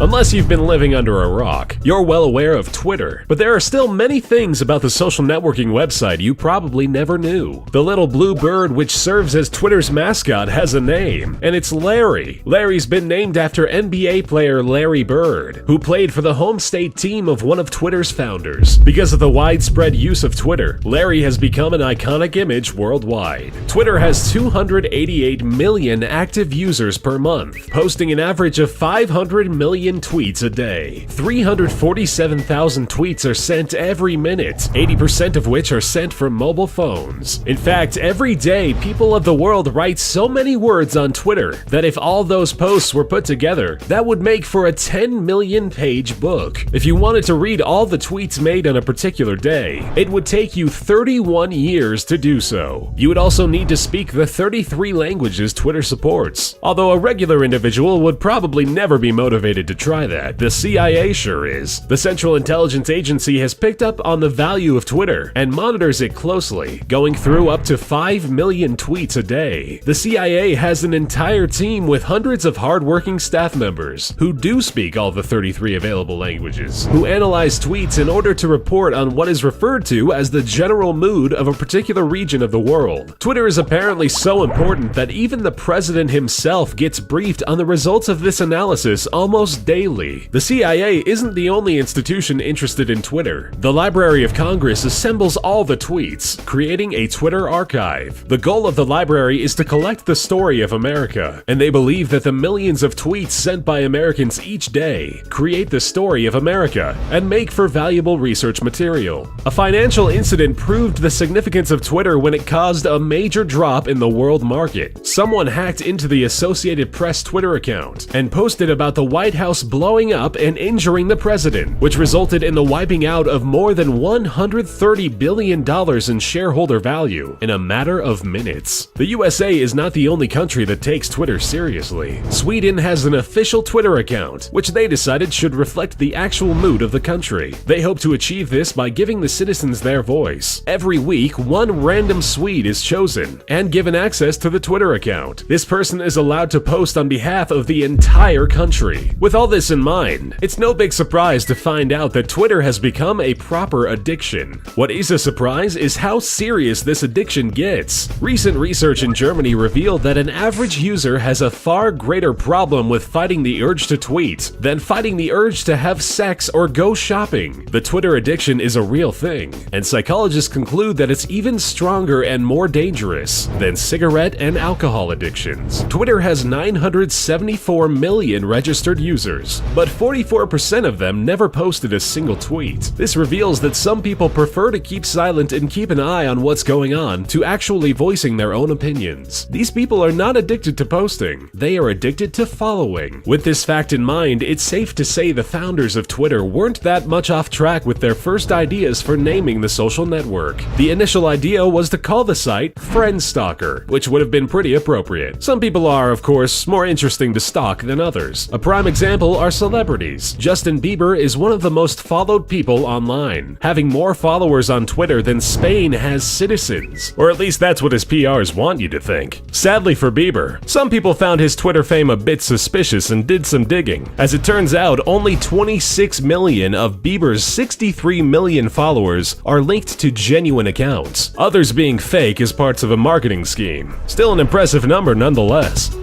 Unless you've been living under a rock, you're well aware of Twitter, but there are still many things about the social networking website you probably never knew. The little blue bird which serves as Twitter's mascot has a name, and it's Larry. Larry's been named after NBA player Larry Bird, who played for the home state team of one of Twitter's founders. Because of the widespread use of Twitter, Larry has become an iconic image worldwide. Twitter has 288 million active users per month, posting an average of 500 million tweets a day. 347,000 tweets are sent every minute, 80% of which are sent from mobile phones. In fact, every day, people of the world write so many words on Twitter that if all those posts were put together, that would make for a 10 million page book. If you wanted to read all the tweets made on a particular day, it would take you 31 years to do so. You would also need to speak the 33 languages Twitter supports. Although a regular individual would probably never be motivated to try that, the CIA sure is. The Central Intelligence Agency has picked up on the value of Twitter and monitors it closely, going through up to 5 million tweets a day. The CIA has an entire team with hundreds of hardworking staff members who do speak all the 33 available languages, who analyze tweets in order to report on what is referred to as the general mood of a particular region of the world. Twitter is apparently so important that even the president himself gets briefed on the results of this analysis almost daily. The CIA isn't the only institution interested in Twitter. The Library of Congress assembles all the tweets, creating a Twitter archive. The goal of the library is to collect the story of America, and they believe that the millions of tweets sent by Americans each day create the story of America and make for valuable research material. A financial incident proved the significance of Twitter when it caused a major drop in the world market. Someone hacked into the Associated Press Twitter account and posted about the White House blowing up and injuring the president, which resulted in the wiping out of more than $130 billion in shareholder value in a matter of minutes. The USA is not the only country that takes Twitter seriously. Sweden has an official Twitter account, which they decided should reflect the actual mood of the country. They hope to achieve this by giving the citizens their voice. Every week, one random Swede is chosen and given access to the Twitter account. This person is allowed to post on behalf of the entire country. With all this in mind, it's no big surprise to find out that Twitter has become a proper addiction. What is a surprise is how serious this addiction gets. Recent research in Germany revealed that an average user has a far greater problem with fighting the urge to tweet than fighting the urge to have sex or go shopping. The Twitter addiction is a real thing, and psychologists conclude that it's even stronger and more dangerous than cigarette and alcohol addictions. Twitter has 974 million registered users, but 44% of them never posted a single tweet. This reveals that some people prefer to keep silent and keep an eye on what's going on to actually voicing their own opinions. These people are not addicted to posting, they are addicted to following. With this fact in mind, it's safe to say the founders of Twitter weren't that much off track with their first ideas for naming the social network. The initial idea was to call the site Friendstalker, which would have been pretty appropriate. Some people are, of course, more interesting to stalk than others. A prime example are celebrities. Justin Bieber is one of the most followed people online, having more followers on Twitter than Spain has citizens. Or at least that's what his PRs want you to think. Sadly for Bieber, some people found his Twitter fame a bit suspicious and did some digging. As it turns out, only 26 million of Bieber's 63 million followers are linked to genuine accounts, others being fake as parts of a marketing scheme. Still an impressive number nonetheless.